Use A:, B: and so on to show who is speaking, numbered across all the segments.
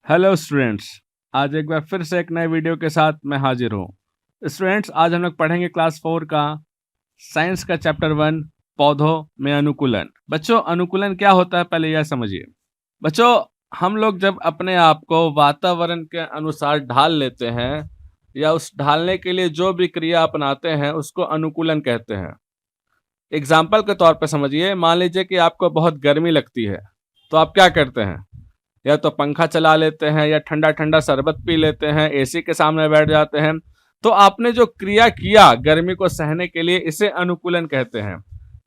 A: Hello students. आज एक बार फिर से एक नए वीडियो के साथ मैं हाजिर हूँ। स्टूडेंट्स, आज हम लोग पढ़ेंगे क्लास 4 का साइंस का चैप्टर 1 पौधों में अनुकूलन। बच्चों, अनुकूलन क्या होता है पहले यह समझिए। बच्चों, हम लोग जब अपने आप को वातावरण के अनुसार ढाल लेते हैं या उस ढालने के लिए जो भी क्रिया अपनाते हैं उसको अनुकूलन कहते हैं। एग्जाम्पल के तौर पर समझिए, मान लीजिए कि आपको बहुत गर्मी लगती है तो आप क्या करते हैं? या तो पंखा चला लेते हैं या ठंडा ठंडा शरबत पी लेते हैं, एसी के सामने बैठ जाते हैं। तो आपने जो क्रिया किया गर्मी को सहने के लिए, इसे अनुकूलन कहते हैं।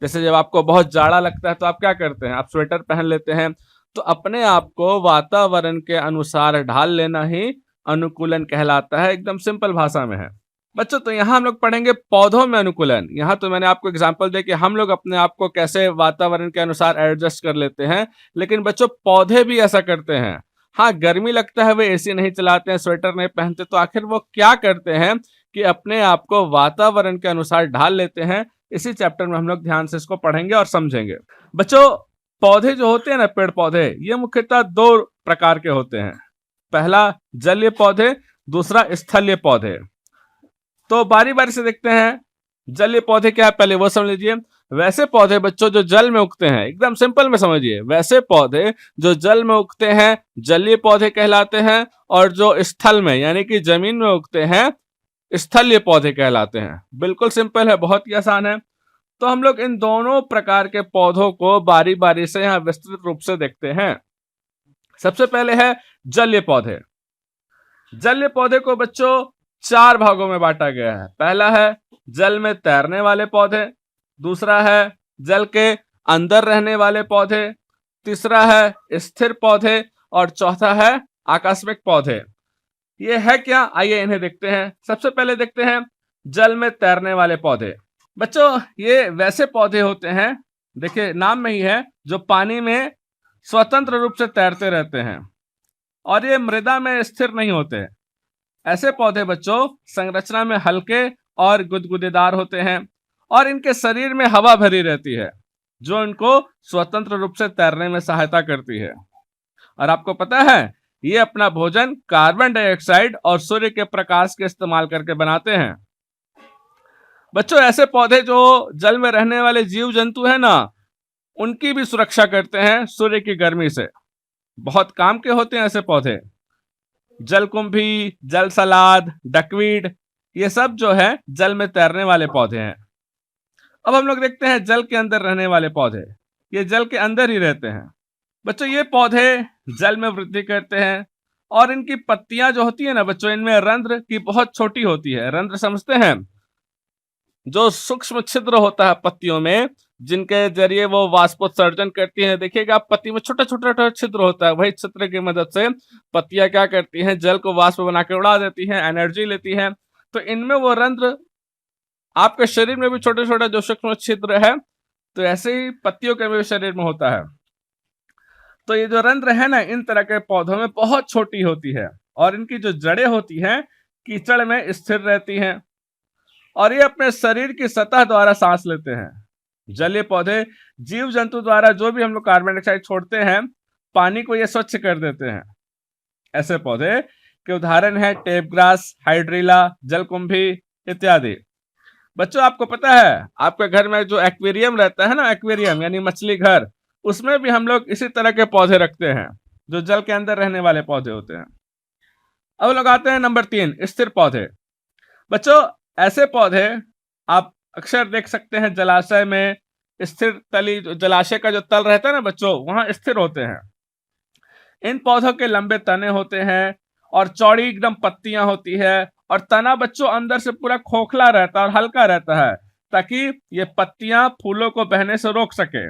A: जैसे जब आपको बहुत जाड़ा लगता है तो आप क्या करते हैं? आप स्वेटर पहन लेते हैं। तो अपने आप को वातावरण के अनुसार ढाल लेना ही अनुकूलन कहलाता है। एकदम सिंपल भाषा में है। बच्चों, तो यहाँ हम लोग पढ़ेंगे पौधों में अनुकूलन। यहाँ तो मैंने आपको एग्जांपल दे कि हम लोग अपने आप को कैसे वातावरण के अनुसार एडजस्ट कर लेते हैं, लेकिन बच्चों पौधे भी ऐसा करते हैं। हाँ, गर्मी लगता है वे एसी नहीं चलाते हैं, स्वेटर नहीं पहनते, तो आखिर वो क्या करते हैं कि अपने आप को वातावरण के अनुसार ढाल लेते हैं। इसी चैप्टर में हम लोग ध्यान से इसको पढ़ेंगे और समझेंगे। बच्चों, पौधे जो होते हैं ना, पेड़ पौधे, ये मुख्यतः दो प्रकार के होते हैं। पहला जलीय पौधे, दूसरा स्थलीय पौधे। तो बारी बारी से देखते हैं जलीय पौधे क्या है, पहले वो समझ लीजिए। वैसे पौधे बच्चों जो जल में उगते हैं, एकदम सिंपल में समझिए, वैसे पौधे जो जल में उगते हैं जलीय पौधे कहलाते हैं, और जो स्थल में यानी कि जमीन में उगते हैं स्थलीय पौधे कहलाते हैं। बिल्कुल सिंपल है, बहुत ही आसान है। तो हम लोग इन दोनों प्रकार के पौधों को बारी बारी से यहाँ विस्तृत रूप से देखते हैं। सबसे पहले है जलीय पौधे। जलीय पौधे को बच्चों 4 भागों में बांटा गया है। पहला है जल में तैरने वाले पौधे, दूसरा है जल के अंदर रहने वाले पौधे, तीसरा है स्थिर पौधे, और चौथा है आकस्मिक पौधे। ये है क्या? आइए इन्हें देखते हैं। सबसे पहले देखते हैं जल में तैरने वाले पौधे। बच्चों, ये वैसे पौधे होते हैं, देखिए नाम में ही है, जो पानी में स्वतंत्र रूप से तैरते रहते हैं और ये मृदा में स्थिर नहीं होते। ऐसे पौधे बच्चों संरचना में हल्के और गुदगुदेदार होते हैं और इनके शरीर में हवा भरी रहती है, जो इनको स्वतंत्र रूप से तैरने में सहायता करती है। और आपको पता है, ये अपना भोजन कार्बन डाइऑक्साइड और सूर्य के प्रकाश के इस्तेमाल करके बनाते हैं। बच्चों, ऐसे पौधे जो जल में रहने वाले जीव जंतु हैं ना, उनकी भी सुरक्षा करते हैं सूर्य की गर्मी से। बहुत काम के होते हैं ऐसे पौधे। जलकुंभी, जल सलाद, डकवीड, ये सब जो है जल में तैरने वाले पौधे हैं। अब हम लोग देखते हैं जल के अंदर रहने वाले पौधे। ये जल के अंदर ही रहते हैं। बच्चों, ये पौधे जल में वृद्धि करते हैं और इनकी पत्तियां जो होती है ना बच्चों, इनमें रंध्र की बहुत छोटी होती है। रंध्र समझते हैं? जो सूक्ष्म छिद्र होता है पत्तियों में, जिनके जरिए वो वाष्पोत्सर्जन करती हैं। देखिएगा पत्ती में छोटा छोटा छिद्र होता है, वही छिद्र की मदद से पत्तियां क्या करती हैं, जल को वाष्प बनाकर उड़ा देती हैं, एनर्जी लेती हैं। तो इनमें वो रंध्र, आपके शरीर में भी छोटे छोटे जो सूक्ष्म छिद्र है, तो ऐसे ही पत्तियों के भी शरीर में होता है। तो ये जो रंध्र है ना, इन तरह के पौधों में बहुत छोटी होती है और इनकी जो जड़ें होती हैं कीचड़ में स्थिर रहती हैं और ये अपने शरीर की सतह द्वारा सांस लेते हैं। जलीय पौधे जीव जंतु द्वारा जो भी हम लोग कार्बन डाइऑक्साइड छोड़ते हैं, पानी को ये स्वच्छ कर देते हैं। ऐसे पौधे के उदाहरण है टेप ग्रास, हाइड्रिला, जलकुंभी इत्यादि। बच्चों, आपको पता है आपके घर में जो एक्वेरियम रहता है ना, एक्वेरियम यानी मछली घर, उसमें भी हम लोग इसी तरह के पौधे रखते हैं जो जल के अंदर रहने वाले पौधे होते हैं। अब लोग आते हैं नंबर 3, स्थिर पौधे। बच्चों, ऐसे पौधे आप अक्सर देख सकते हैं जलाशय में। स्थिर तली, जलाशय का जो तल रहता है ना बच्चों, वहां स्थिर होते हैं। इन पौधों के लंबे तने होते हैं और चौड़ी एकदम पत्तियां होती है, और तना बच्चों अंदर से पूरा खोखला रहता है और हल्का रहता है, ताकि ये पत्तियां फूलों को बहने से रोक सके।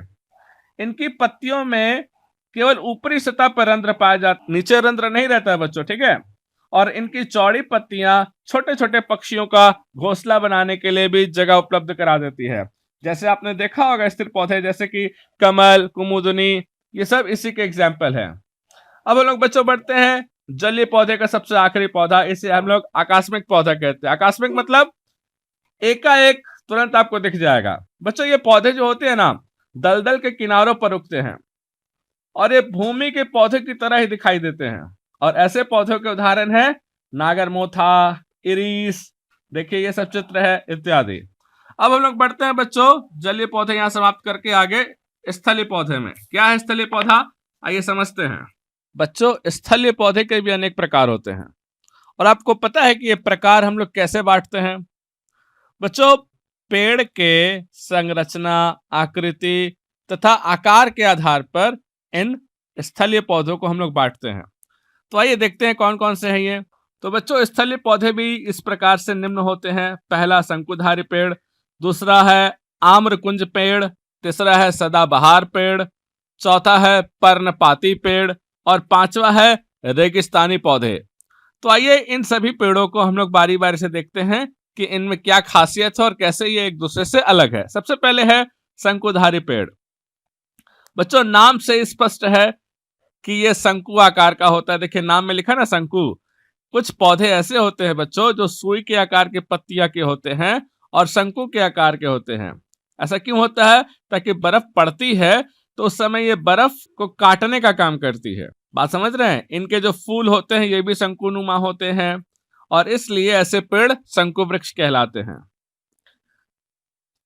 A: इनकी पत्तियों में केवल ऊपरी सतह पर रंध्र पाए जाते, नीचे रंध्र नहीं रहता है बच्चों, ठीक है। और इनकी चौड़ी पत्तियां छोटे छोटे पक्षियों का घोंसला बनाने के लिए भी जगह उपलब्ध करा देती है। जैसे आपने देखा होगा स्थिर पौधे जैसे कि कमल, कुमुदनी, ये सब इसी के एग्जाम्पल है। अब हम लोग बच्चों बढ़ते हैं जलीय पौधे का सबसे आखिरी पौधा, इसे हम लोग आकस्मिक पौधा कहते हैं। आकस्मिक मतलब एकाएक तुरंत आपको दिख जाएगा। बच्चों, ये पौधे जो होते हैं ना, दलदल के किनारों पर उगते हैं और ये भूमि के पौधे की तरह ही दिखाई देते हैं और ऐसे पौधों के उदाहरण है नागरमोथा, इरिस, देखिए ये सब चित्र है इत्यादि। अब हम लोग बढ़ते हैं बच्चों, जलीय पौधे यहां समाप्त करके आगे स्थलीय पौधे में। क्या है स्थलीय पौधा, आइए समझते हैं। बच्चों स्थलीय पौधे के भी अनेक प्रकार होते हैं, और आपको पता है कि ये प्रकार हम लोग कैसे बांटते हैं। बच्चों पेड़ के संरचना, आकृति तथा आकार के आधार पर इन स्थलीय पौधों को हम लोग बांटते हैं। तो आइए देखते हैं कौन कौन से हैं ये। तो बच्चों स्थलीय पौधे भी इस प्रकार से निम्न होते हैं। पहला शंकुधारी पेड़, दूसरा है आम्रकुंज पेड़, तीसरा है सदाबहार पेड़, चौथा है पर्णपाती पेड़ और पांचवा है रेगिस्तानी पौधे। तो आइए इन सभी पेड़ों को हम लोग बारी बारी से देखते हैं कि इनमें क्या खासियत है और कैसे ये एक दूसरे से अलग है। सबसे पहले है शंकुधारी पेड़। बच्चों नाम से स्पष्ट है कि ये शंकु आकार का होता है। देखिए नाम में लिखा ना शंकु। कुछ पौधे ऐसे होते हैं बच्चों जो सुई के आकार के पत्तियां के होते हैं और शंकु के आकार के होते हैं। ऐसा क्यों होता है, ताकि बर्फ पड़ती है तो उस समय ये बर्फ को काटने का काम करती है। बात समझ रहे हैं। इनके जो फूल होते हैं ये भी शंकुनुमा होते हैं और इसलिए ऐसे पेड़ शंकु वृक्ष कहलाते हैं।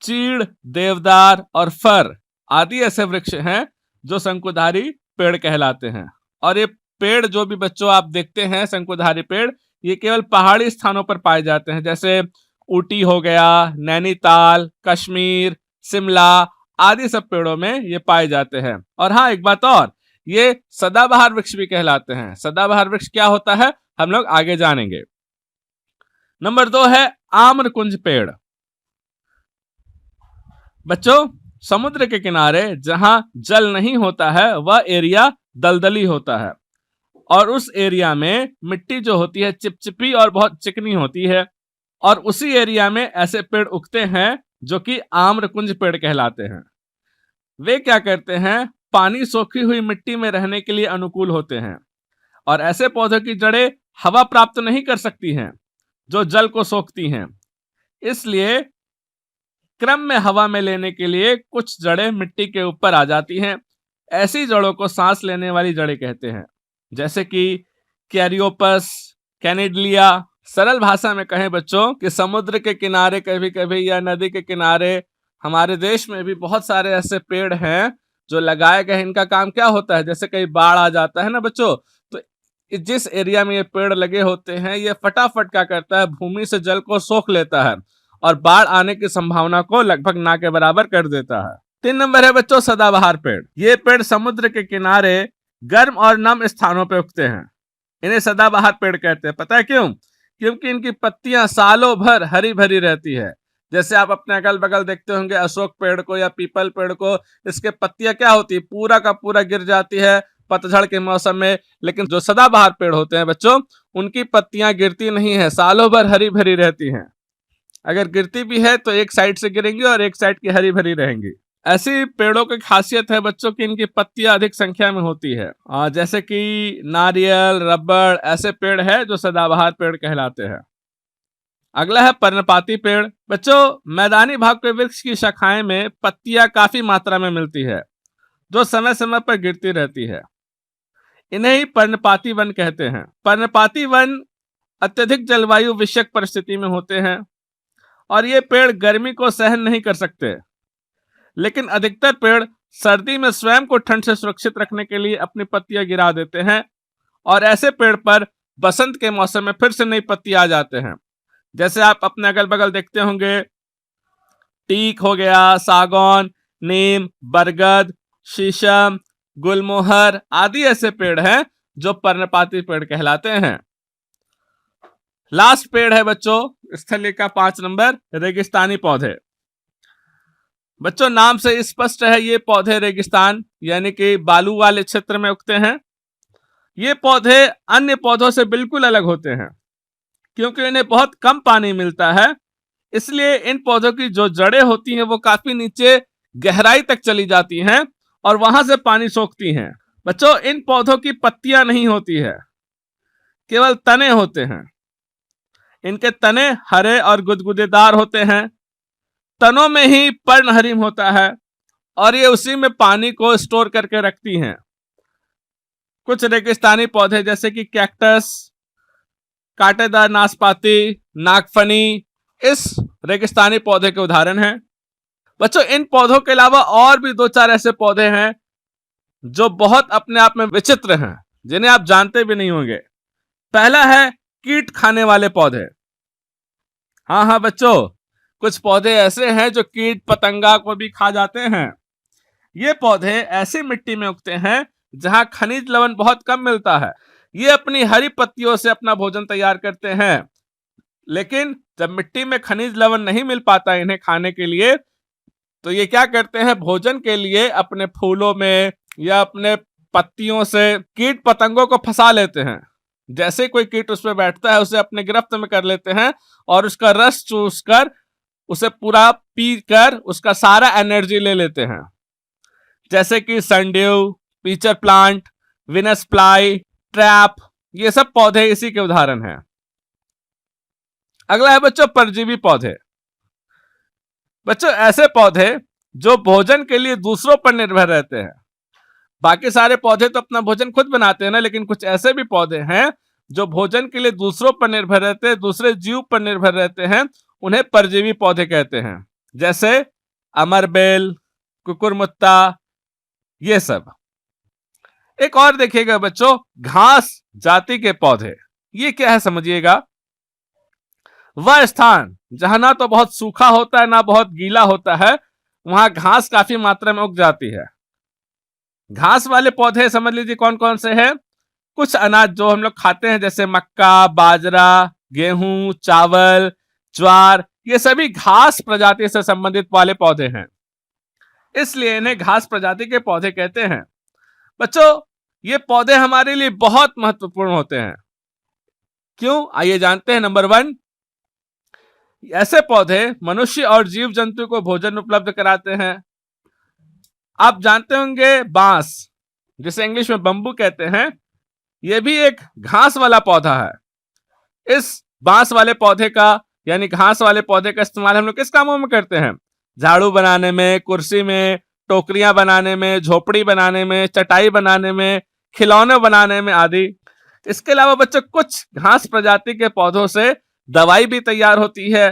A: चीड़, देवदार और फर आदि ऐसे वृक्ष हैं जो शंकुधारी पेड़ कहलाते हैं। और ये पेड़ जो भी बच्चों आप देखते हैं शंकुधारी पेड़, ये केवल पहाड़ी स्थानों पर पाए जाते हैं, जैसे ऊटी हो गया, नैनीताल, कश्मीर, शिमला आदि सब पेड़ों में ये पाए जाते हैं। और हाँ एक बात और, ये सदाबहार वृक्ष भी कहलाते हैं। सदाबहार वृक्ष क्या होता है हम लोग आगे जानेंगे। नंबर 2 है आम्रकुंज पेड़। बच्चों समुद्र के किनारे जहां जल नहीं होता है वह एरिया दलदली होता है और उस एरिया में मिट्टी जो होती है चिपचिपी और बहुत चिकनी होती है, और उसी एरिया में ऐसे पेड़ उगते हैं जो कि आम्रकुंज पेड़ कहलाते हैं। वे क्या करते हैं, पानी सोखी हुई मिट्टी में रहने के लिए अनुकूल होते हैं और ऐसे पौधों की जड़ें हवा प्राप्त नहीं कर सकती हैं जो जल को सोखती हैं। इसलिए क्रम में हवा में लेने के लिए कुछ जड़ें मिट्टी के ऊपर आ जाती हैं। ऐसी जड़ों को सांस लेने वाली जड़ें कहते हैं, जैसे कि कैरियोपस, कैनिडलिया। सरल भाषा में कहें बच्चों कि समुद्र के किनारे कभी कभी या नदी के किनारे हमारे देश में भी बहुत सारे ऐसे पेड़ हैं जो लगाए गए। इनका काम क्या होता है, जैसे कहीं बाढ़ आ जाता है ना बच्चों, तो जिस एरिया में ये पेड़ लगे होते हैं ये फटाफट क्या करता है, भूमि से जल को सोख लेता है और बाढ़ आने की संभावना को लगभग ना के बराबर कर देता है। 3 नंबर है बच्चों सदाबहार पेड़। ये पेड़ समुद्र के किनारे गर्म और नम स्थानों पर उगते हैं। इन्हें सदाबहार पेड़ कहते हैं। पता है क्यों? क्योंकि इनकी पत्तियां सालों भर हरी भरी रहती है। जैसे आप अपने अगल बगल देखते होंगे अशोक पेड़ को या पीपल पेड़ को, इसके पत्तियां क्या होती है, पूरा का पूरा गिर जाती है पतझड़ के मौसम में। लेकिन जो सदाबहार पेड़ होते हैं बच्चों, उनकी पत्तियां गिरती नहीं है, सालों भर हरी भरी रहती हैं। अगर गिरती भी है तो एक साइड से गिरेंगी और एक साइड की हरी भरी रहेंगी। ऐसी पेड़ों की खासियत है बच्चों की इनकी पत्तियां अधिक संख्या में होती है, जैसे कि नारियल, रबड़ ऐसे पेड़ है जो सदाबहार पेड़ कहलाते हैं। अगला है पर्णपाती पेड़। बच्चों मैदानी भाग के वृक्ष की शाखाएं में पत्तियां काफी मात्रा में मिलती है जो समय समय पर गिरती रहती है। इन्हें ही पर्णपाती वन कहते हैं। पर्णपाती वन अत्यधिक जलवायु विषयक परिस्थिति में होते हैं और ये पेड़ गर्मी को सहन नहीं कर सकते, लेकिन अधिकतर पेड़ सर्दी में स्वयं को ठंड से सुरक्षित रखने के लिए अपनी पत्तियां गिरा देते हैं और ऐसे पेड़ पर बसंत के मौसम में फिर से नई पत्ती आ जाते हैं। जैसे आप अपने अगल बगल देखते होंगे टीक हो गया, सागौन, नीम, बरगद, शीशम, गुलमोहर आदि ऐसे पेड़ हैं जो पर्णपाती पेड़ कहलाते हैं। लास्ट पेड़ है बच्चों स्थलीय का 5 नंबर, रेगिस्तानी पौधे। बच्चों नाम से स्पष्ट है ये पौधे रेगिस्तान यानी कि बालू वाले क्षेत्र में उगते हैं। ये पौधे अन्य पौधों से बिल्कुल अलग होते हैं क्योंकि इन्हें बहुत कम पानी मिलता है। इसलिए इन पौधों की जो जड़ें होती हैं वो काफी नीचे गहराई तक चली जाती हैं और वहां से पानी सोखती हैं। बच्चों इन पौधों की पत्तियां नहीं होती है, केवल तने होते हैं। इनके तने हरे और गुदगुदेदार होते हैं। तनों में ही पर्णहरिम होता है और ये उसी में पानी को स्टोर करके रखती हैं। कुछ रेगिस्तानी पौधे जैसे कि कैक्टस, कांटेदार नाशपाती, नागफनी इस रेगिस्तानी पौधे के उदाहरण हैं। बच्चों इन पौधों के अलावा और भी दो चार ऐसे पौधे हैं जो बहुत अपने आप में विचित्र हैं, जिन्हें आप जानते भी नहीं होंगे। पहला है कीट खाने वाले पौधे। हाँ बच्चों, कुछ पौधे ऐसे हैं जो कीट पतंगा को भी खा जाते हैं। ये पौधे ऐसी मिट्टी में उगते हैं जहां खनिज लवण बहुत कम मिलता है। ये अपनी हरी पत्तियों से अपना भोजन तैयार करते हैं, लेकिन जब मिट्टी में खनिज लवण नहीं मिल पाता इन्हें खाने के लिए, तो ये क्या करते हैं, भोजन के लिए अपने फूलों में या अपने पत्तियों से कीट पतंगों को फंसा लेते हैं। जैसे कोई कीट उस पर बैठता है उसे अपने गिरफ्त में कर लेते हैं और उसका रस चूस कर उसे पूरा पी कर उसका सारा एनर्जी ले लेते हैं। जैसे कि sundew, pitcher plant, Venus fly, trap, ये सब पौधे इसी के उदाहरण हैं। अगला है बच्चों परजीवी पौधे। बच्चों ऐसे पौधे जो भोजन के लिए दूसरों पर निर्भर रहते हैं। बाकी सारे पौधे तो अपना भोजन खुद बनाते हैं ना, लेकिन कुछ ऐसे भी पौधे हैं जो भोजन के लिए दूसरों पर निर्भर रहते हैं, दूसरे जीव पर निर्भर रहते हैं, उन्हें परजीवी पौधे कहते हैं। जैसे अमरबेल, कुकुरमुत्ता, ये सब। एक और देखिएगा बच्चों, घास जाति के पौधे। ये क्या है समझिएगा। वह स्थान जहां ना तो बहुत सूखा होता है ना बहुत गीला होता है, वहां घास काफी मात्रा में उग जाती है। घास वाले पौधे समझ लीजिए कौन कौन से हैं। कुछ अनाज जो हम लोग खाते हैं जैसे मक्का, बाजरा, गेहूं, चावल, ज्वार, ये सभी घास प्रजाति से संबंधित वाले पौधे हैं, इसलिए इन्हें घास प्रजाति के पौधे कहते हैं। बच्चों ये पौधे हमारे लिए बहुत महत्वपूर्ण होते हैं। क्यों, आइए जानते हैं। नंबर 1, ऐसे पौधे मनुष्य और जीव जंतु को भोजन उपलब्ध कराते हैं। आप जानते होंगे बांस, जिसे इंग्लिश में बंबू कहते हैं, यह भी एक घास वाला पौधा है। इस बांस वाले पौधे का यानी घास वाले पौधे का इस्तेमाल हम लोग किस कामों में करते हैं? झाड़ू बनाने में, कुर्सी में, टोकरियां बनाने में, झोपड़ी बनाने में, चटाई बनाने में, खिलौने बनाने में आदि। इसके अलावा बच्चों कुछ घास प्रजाति के पौधों से दवाई भी तैयार होती है।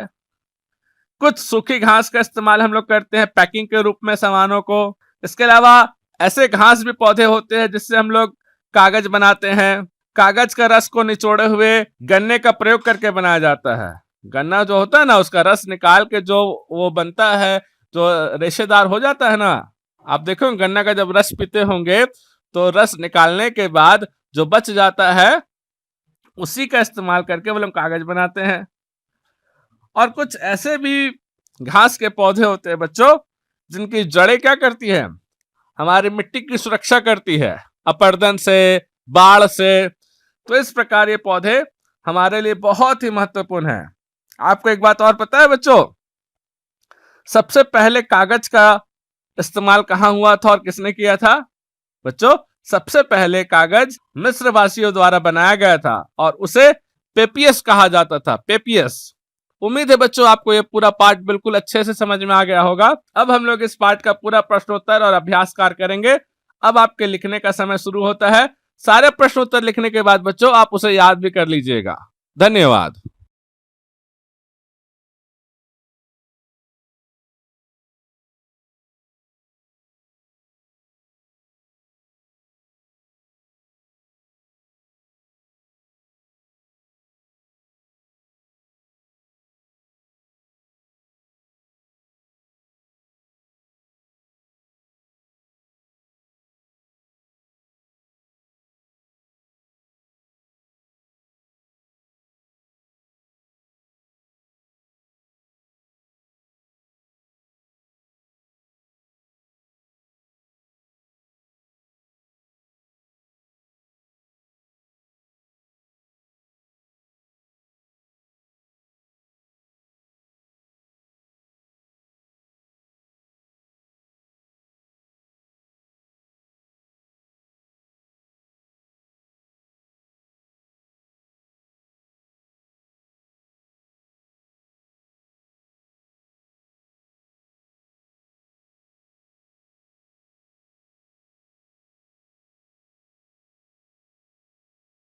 A: कुछ सूखी घास का इस्तेमाल हम लोग करते हैं पैकिंग के रूप में सामानों को। इसके अलावा ऐसे घास भी पौधे होते हैं जिससे हम लोग कागज बनाते हैं। कागज का रस को निचोड़े हुए गन्ने का प्रयोग करके बनाया जाता है। गन्ना जो होता है ना, उसका रस निकाल के जो वो बनता है, जो रेशेदार हो जाता है ना, आप देखो गन्ना का जब रस पीते होंगे तो रस निकालने के बाद जो बच जाता है उसी का इस्तेमाल करके वो लोग कागज बनाते हैं। और कुछ ऐसे भी घास के पौधे होते हैं बच्चों जिनकी जड़ें क्या करती है, हमारी मिट्टी की सुरक्षा करती है अपरदन से, बाढ़ से। तो इस प्रकार ये पौधे हमारे लिए बहुत ही महत्वपूर्ण है। आपको एक बात और पता है बच्चों, सबसे पहले कागज का इस्तेमाल कहां हुआ था और किसने किया था? बच्चों सबसे पहले कागज मिस्र वासियों द्वारा बनाया गया था और उसे पेपियस कहा जाता था, पेपियस। उम्मीद है बच्चों आपको ये पूरा पार्ट बिल्कुल अच्छे से समझ में आ गया होगा। अब हम लोग इस पार्ट का पूरा प्रश्नोत्तर और अभ्यास कार्य करेंगे। अब आपके लिखने का समय शुरू होता है। सारे प्रश्नोत्तर लिखने के बाद बच्चों आप उसे याद भी कर लीजिएगा। धन्यवाद।